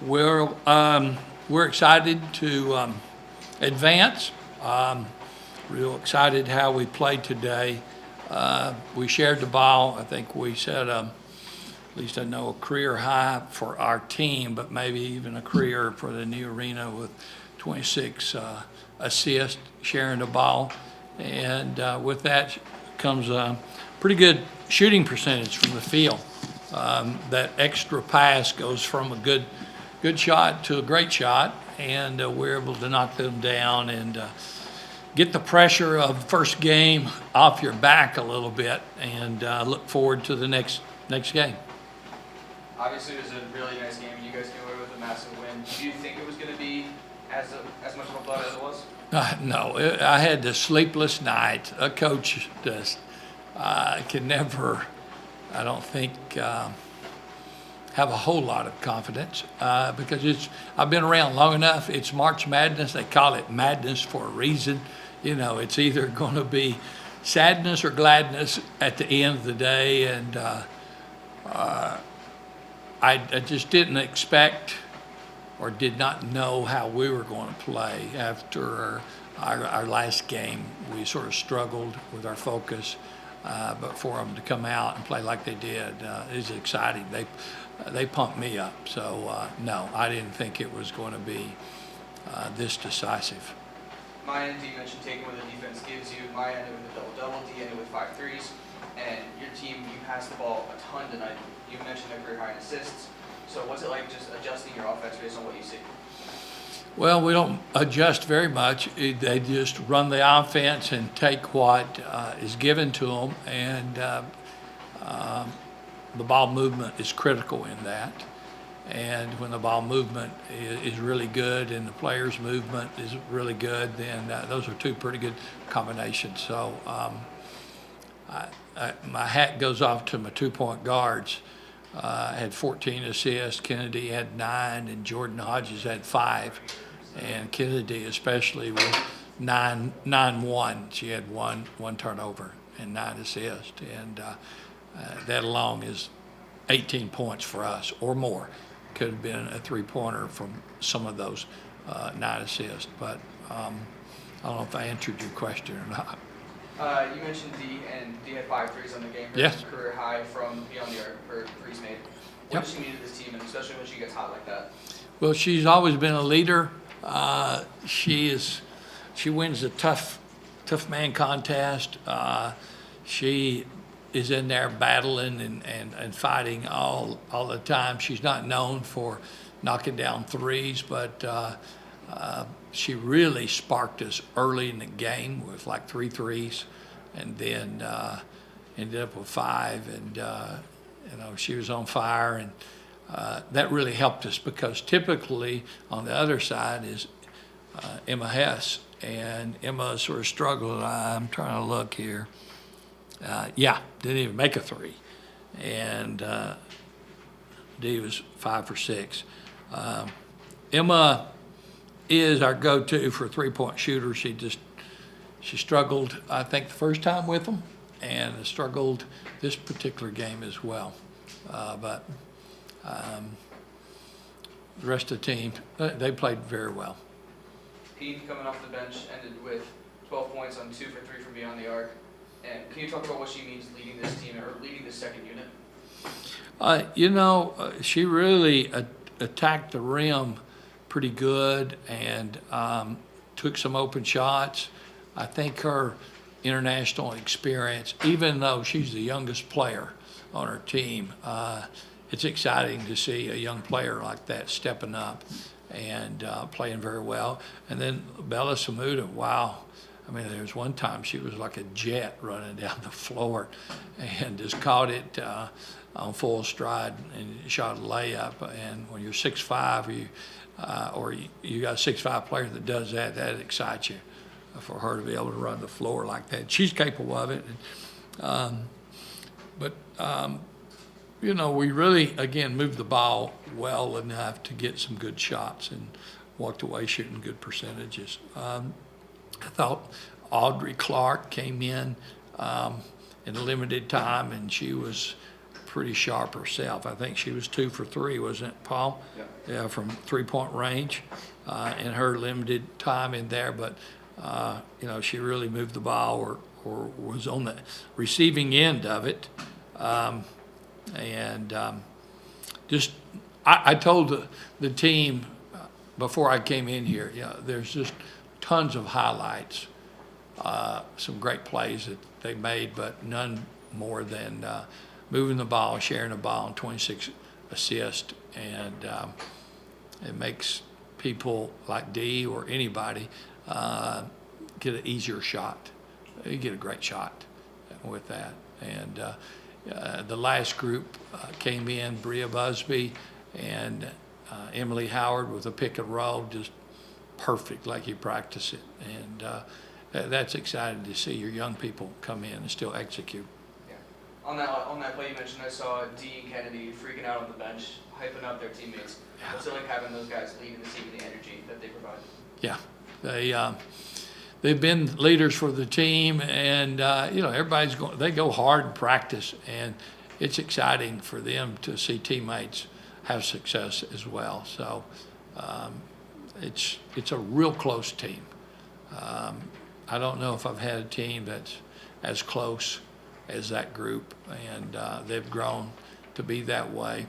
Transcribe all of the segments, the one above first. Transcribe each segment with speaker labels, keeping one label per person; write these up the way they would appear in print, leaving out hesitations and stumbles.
Speaker 1: We're excited to advance. Real excited how we played today. We shared the ball. I think we set at least I know a career high for our team, but maybe even a career for the new arena with 26 assists sharing the ball. And with that comes a pretty good shooting percentage from the field. That extra pass goes from a good shot to a great shot, and we're able to knock them down and get the pressure of first game off your back a little bit, and look forward to the next game.
Speaker 2: Obviously, it was a really nice game, and you guys came away with a massive win. Do you think it was going to be as much of a blowout as it was?
Speaker 1: No, I had the sleepless night. A coach just can never, I don't think, have a whole lot of confidence because I've been around long enough. It's March Madness. They call it madness for a reason. You know, it's either going to be sadness or gladness at the end of the day, and I just didn't expect or did not know how we were going to play after our last game. We sort of struggled with our focus, but for them to come out and play like they did is exciting. They pumped me up. So, no, I didn't think it was going to be this decisive.
Speaker 2: My end, you mentioned taking what the defense gives you. My end, with a double-double, D ended with 5 threes. And your team, you passed the ball a ton tonight. You mentioned a career high in assists. So what's it like just adjusting your offense based on what you see?
Speaker 1: Well, we don't adjust very much. They just run the offense and take what is given to them, and the ball movement is critical in that. And when the ball movement is really good and the players' movement is really good, then those are two pretty good combinations. So my hat goes off to my two-point guards. I had 14 assists. Kennedy had 9, and Jordan Hodges had 5. And Kennedy, especially, with 9-1. She had one turnover and 9 assists, and that alone is 18 points for us or more. Could have been a three-pointer from some of those 9 assists, but I don't know if I answered your question or not.
Speaker 2: You mentioned D, and D had 5 threes on the game.
Speaker 1: Yes.
Speaker 2: Career high from beyond the arc for threes made. What does she mean to this team, and especially when she gets hot like that?
Speaker 1: Well, she's always been a leader. She wins the tough man contest. She is in there battling and fighting all the time. She's not known for knocking down threes, but she really sparked us early in the game with like 3 threes, and then ended up with 5, and she was on fire, and that really helped us because typically on the other side is Emma Hess, and Emma sort of struggled. I'm trying to look here. Didn't even make a 3, and D was 5 for 6. Emma is our go-to for three-point shooter. She struggled, I think, the first time with them, and struggled this particular game as well. But the rest of the team, they played very well.
Speaker 2: Pete, coming off the bench, ended with 12 points on 2 for 3 from beyond the arc. And can you talk about what she means leading this team or leading this second unit?
Speaker 1: She really attacked the rim pretty good and took some open shots. I think her international experience, even though she's the youngest player on her team, it's exciting to see a young player like that stepping up and playing very well. And then Bella Samuda, wow. I mean, there was one time she was like a jet running down the floor and just caught it on full stride and shot a layup. And when you're 6'5", or you got a 6'5" player that does that, that excites you for her to be able to run the floor like that. She's capable of it. But we really, again, moved the ball well enough to get some good shots and walked away shooting good percentages. I thought Audrey Clark came in a limited time, and she was pretty sharp herself. I think she was 2 for 3, wasn't it, Paul?
Speaker 2: Yeah.
Speaker 1: Yeah, from 3-point range in her limited time in there. But, you know, she really moved the ball or was on the receiving end of it. Just, I told the team before I came in here, you know, there's just tons of highlights, some great plays that they made, but none more than moving the ball, sharing the ball, and 26 assists. And it makes people like Dee or anybody get an easier shot. You get a great shot with that. And the last group came in, Bria Busby and Emily Howard with a pick and roll, just perfect like you practice it. And that's exciting to see your young people come in and still execute.
Speaker 2: Yeah. On that play you mentioned, I saw Dee and Kennedy freaking out on the bench, hyping up their teammates.
Speaker 1: Yeah.
Speaker 2: What's it like having those guys leading the team and the energy that they provide?
Speaker 1: Yeah, they've been leaders for the team, and you know, they go hard in practice, and it's exciting for them to see teammates have success as well. So it's a real close team. I don't know if I've had a team that's as close as that group, and they've grown to be that way.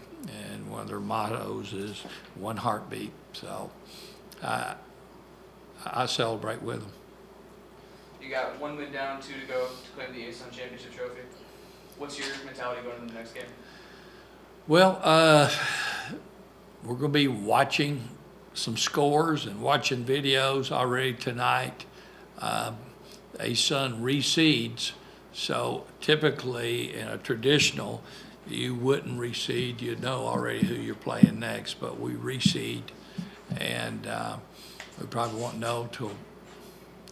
Speaker 1: And one of their mottos is one heartbeat. So I celebrate with them.
Speaker 2: You got 1 win down, 2 to go to claim the ASUN Championship trophy. What's your mentality going into the next game?
Speaker 1: Well, we're going to be watching some scores and watching videos already tonight. ASUN reseeds, so typically in a traditional, you wouldn't reseed. You'd know already who you're playing next, but we reseed, and we probably won't know till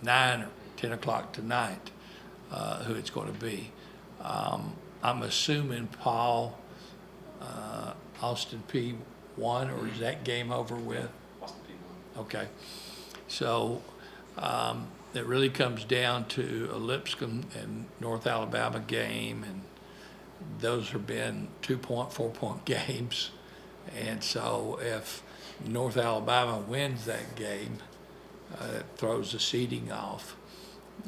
Speaker 1: 9 or 10 o'clock tonight who it's going to be. I'm assuming Paul, Austin P won, or is that game over with?
Speaker 3: Austin P won.
Speaker 1: Okay. So it really comes down to a Lipscomb and North Alabama game, and those have been 2-point, 4-point games. And so if North Alabama wins that game, it throws the seeding off.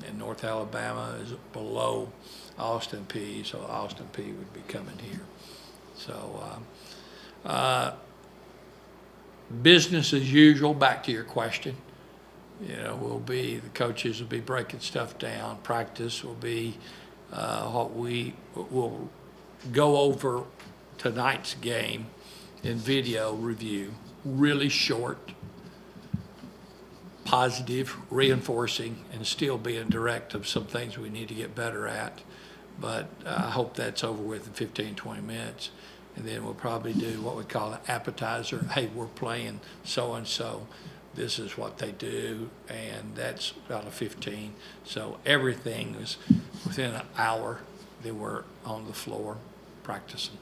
Speaker 1: And North Alabama is below Austin P, so Austin P would be coming here. So business as usual, back to your question. You know, the coaches will be breaking stuff down. Practice will be what we will go over tonight's game in video review, really short, positive, reinforcing, and still being direct of some things we need to get better at. But I hope that's over with in 15, 20 minutes. And then we'll probably do what we call an appetizer. Hey, we're playing so-and-so. This is what they do, and that's about a 15. So everything is within an hour that we're on the floor practicing.